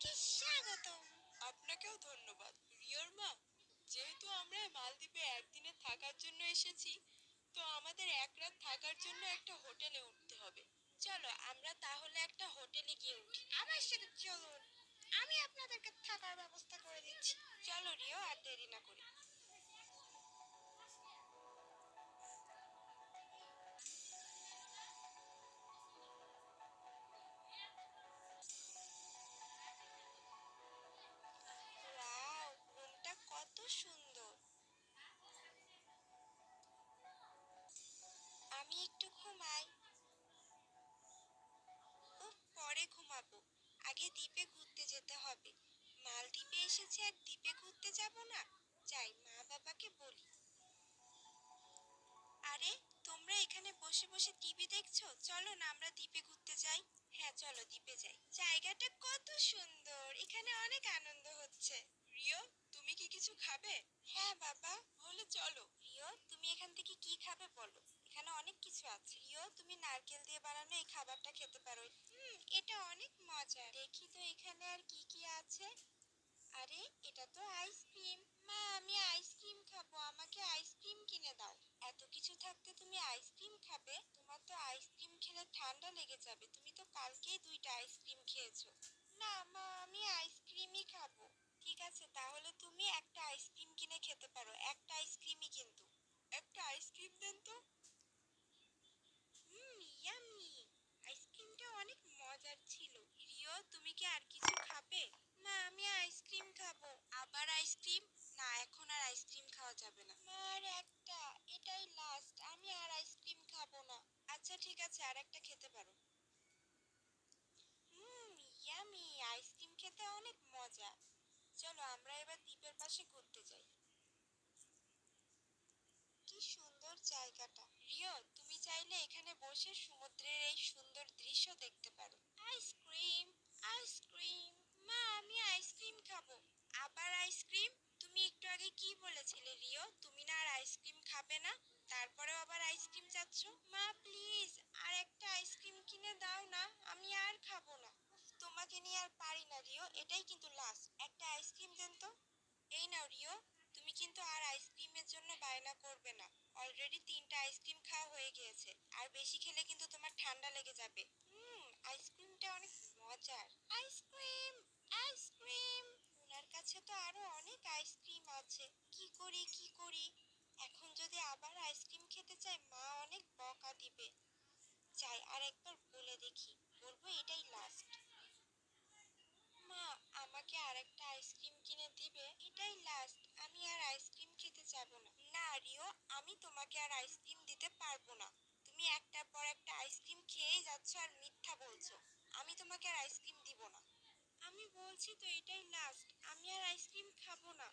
সবাইকে স্বাগতম। আপনাকেও ধন্যবাদ রিওর মা। যেহেতু আমরা মালদ্বীপে একদিনে থাকার জন্য এসেছি, তো আমাদের এক রাত থাকার জন্য একটা হোটেলে উঠতে হবে। চলো আমরা তাহলে একটা হোটেলে গিয়ে উঠি। আমার সাথে চলুন, আমি আপনাদেরকে থাকার ব্যবস্থা করে দিচ্ছি। চলো রিও, আর দেরি না করে। ওয়াও, রুমটা কত সুন্দর। আমি একটু ঘুমাই। উফ, পরে ঘুমাবো। আগে দ্বীপে ঘুরতে যেতে হবে। মালদ্বীপে এসেছি আর দ্বীপে ঘুরতে যাব না? যাই মা বাবাকে বলি। আরে, তোমরা এখানে বসে বসে টিভি দেখছো? চলো না আমরা দ্বীপে ঘুরতে যাই। হ্যাঁ চলো দ্বীপে যাই। জায়গাটা কত সুন্দর, এখানে অনেক আনন্দ হচ্ছে। রিও, তুমি কি কিছু খাবে? হ্যাঁ বাবা। হলে চলো। রিও, তুমি এখান থেকে কি খাবে বলো? এখানে অনেক কিছু আছে। রিও, তুমি নারকেল দিয়ে বানানো এই খাবারটা খেতে পারো। এটা অনেক মজা। দেখি তো এখানে আর কি কি আছে। আরে, এটা তো আইসক্রিম। মা, আমি আইসক্রিম খাবো, আমাকে আইসক্রিম কিনে দাও। এত কিছু থাকতে তুমি আইসক্রিম খাবে? তোমার তো আইসক্রিম খেলে ঠান্ডা লেগে যাবে, তুমি তো কালকেই 2টা আইসক্রিম খেয়েছো। না মা, আমি আইসক্রিমই খাবো। ঠিক আছে, তাহলে তুমি একটা আইসক্রিম কিনে খেতে পারো, একটা আইসক্রিমই কিন্তু। একটা আইসক্রিম দেন তো। ইয়াম্মি। আইসক্রিমটা অনেক মজার ছিল। রিও, তুমি কি আর কিছু খাবে? মা, আমি আইসক্রিম খাবো। আবার আইসক্রিম? না, এখন আর আইসক্রিম খাওয়া যাবে না। মা, আর একটা, এটাই লাস্ট, আমি আর আইসক্রিম খাবো না। আচ্ছা ঠিক আছে, আর একটা খেতে পারো। ইয়ামি, আইসক্রিম খেতে অনেক মজা। চলো আমরা এবার দ্বীপের পাশে ঘুরতে যাই। কি সুন্দর জায়গাটা। রিও, তুমি চাইলে এখানে বসে সমুদ্রের এই সুন্দর দৃশ্য দেখতে পারো। Ice cream, ice cream. মা, আমি আইসক্রিম খাবো। আবার আইসক্রিম? তুমি একটু আগে কি বলেছিলে রিও, তুমি না আর আইসক্রিম খাবে না? তারপরেও আবার আইসক্রিম চাচ্ছ? মা প্লিজ, আর একটা আইসক্রিম কিনে দাও না, আমি আর খাবো না। উফ, তোমাকে নিয়ে আর পারি না রিও, এটাই কিন্তু লাস্ট, একটা আইসক্রিম দেন তো। এই নাও রিও, তুমি কিন্তু আর আইসক্রিমের জন্য বায়না করবে না। অলরেডি 3টা আইসক্রিম খাওয়া হয়ে গিয়েছে, আর বেশি খেলে কিন্তু তোমার ঠান্ডা লেগে যাবে। আইসক্রিমটা অনেক মজার। Ice cream, ice cream. ওনার কাছে তো আরো অনেক আইসক্রিম আছে। কি করি কি করি? এখন যদি আবার আইসক্রিম খেতে চাই, মা অনেক বকা দিবে। যাই আর একবার বলে দেখি, বলবো এটাই লাস্ট। মা, আমাকে আরেকটা আইসক্রিম কিনে দিবে? এটাই লাস্ট, আমি আর আইসক্রিম খেতে চাবো না। না রিও, আমি তোমাকে আর আইসক্রিম দিতে পারবো না। তুমি একটার পর একটা আইসক্রিম খেয়েই যাচ্ছ আর মিথ্যা বলছো। আমি তোমাকে আর আইসক্রিম দিব না। আমি বলছি তো এটাই লাস্ট, আমি আর আইসক্রিম খাবো না।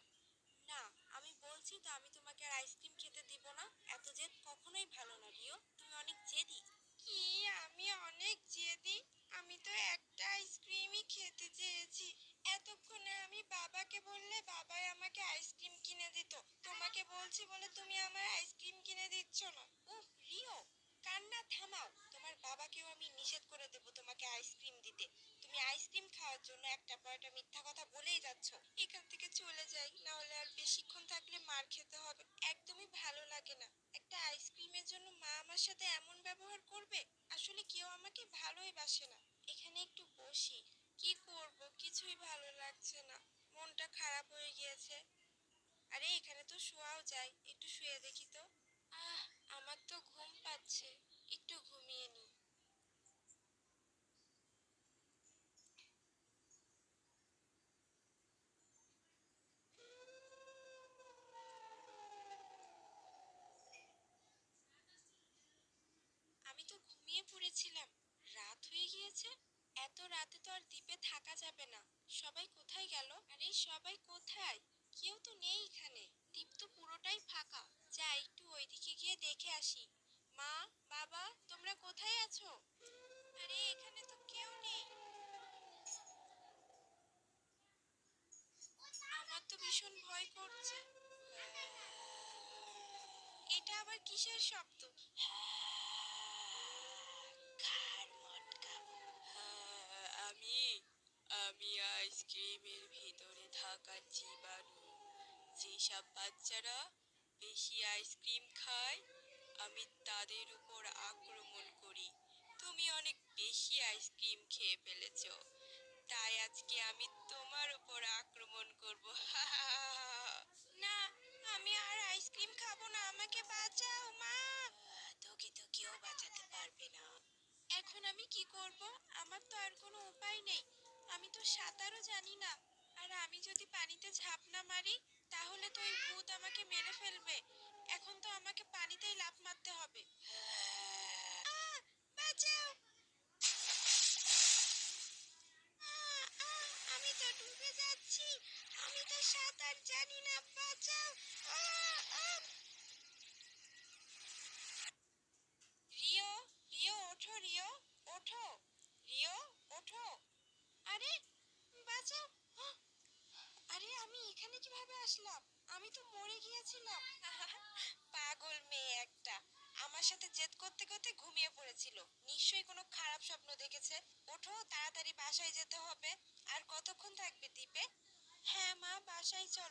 না, আমি বলছি তো আমি তোমাকে আর আইসক্রিম খেতে দিব না। এত জেদ কখনোই ভালো না রিও, তুমি অনেক জেদি। কি, আমি অনেক জেদি? আমি তো একটা আইসক্রিমই খেতে চেয়েছি। এতক্ষণে আমি বাবাকে বললে বাবাই আমাকে আইসক্রিম কিনে দিত। তোমাকে বলছি বলে তুমি আমার আইসক্রিম কিনে দিচ্ছ না। উফ রিও, কান্না থামাও। তোমার বাবাকেও আমি নিষেধ করে দেব তোমাকে আইসক্রিম দিতে। তুমি আইসক্রিম খাওয়ার জন্য একটা পর একটা মিথ্যা কথা বলেই যাচ্ছ। এখান থেকে চলে যাই, না হলে আর বেশিক্ষণ থাকলে মার খেতে হবে। একদমই ভালো লাগে না, একটা আইসক্রিমের জন্য মা আমার সাথে এমন ব্যবহার করবে। আসলে কেউ আমাকে ভালোই বাসে না। এখানে একটু বসি। কি করব, কিছুই ভালো লাগছে না, মনটা খারাপ হয়ে গিয়েছে। আরে এখানে তো শোয়াও যায়, একটু শুয়ে দেখি তো। আহ, আমার তো ঘুম পাচ্ছে, একটু ঘুমিয়ে নি। আমি তো ঘুমিয়ে পড়েছিলাম, রাত হয়ে গিয়েছে। এত রাতে তো আর দ্বীপে থাকা যাবে না। সবাই কোথায় গেল? আরে সবাই কোথায়? কেউ তো নেই এখানে। দ্বীপ তো পুরোটাই ফাঁকা। যা একটু ওইদিকে গিয়ে দেখে আসি। মা, বাবা, তোমরা কোথায় আছো? আরে এখানে তো কেউ নেই। আমার তো ভীষণ ভয় করছে। এটা আবার কিসের শব্দ? ঘাড় মটকাবো। আমি আমি জীবাণু। যেসব বাচ্চারা বেশি আইসক্রিম খায় আমি তাদের উপর আক্রমণ করি। তুমি অনেক বেশি আইসক্রিম খেয়ে ফেলেছো, তাই আজকে আমি তোমার উপর আক্রমণ করব। না, আমি আর আইসক্রিম খাবো না, আমাকে বাঁচাও মা। তোকে তো কেউ বাঁচাতে পারবে না। এখন আমি কি করব? আমার তো আর কোনো উপায় নেই। আমি তো সাঁতারও জানি না। আর আমি যদি পানিতে ঝাঁপ না মারি তাহলে তো ওই ভূত আমাকে মেরে ফেলবে। এখন তো আমাকে পানিতেই লাফ মারতে হবে। বাঁচাও! আমি তো ডুবে যাচ্ছি। আমি তো সাঁতার জানি না, বাঁচাও! আহ, আহ! রিও, রিও ওঠো, রিও ওঠো, রিও ওঠো। আরে বাঁচাও! আহ! আরে আমি এখানে কিভাবে আসলাম? আমি তো মরে গিয়েছিলাম। পাগল মেয়ে একটা, আমার সাথে জেদ করতে করতে ঘুমিয়ে পড়েছিল। নিশ্চয়ই কোনো খারাপ স্বপ্ন দেখেছে। ওঠো, তাড়াতাড়ি বাসায় যেতে হবে। আর কতক্ষণ থাকবে দ্বীপে? হ্যাঁ মা, বাসায় চলো।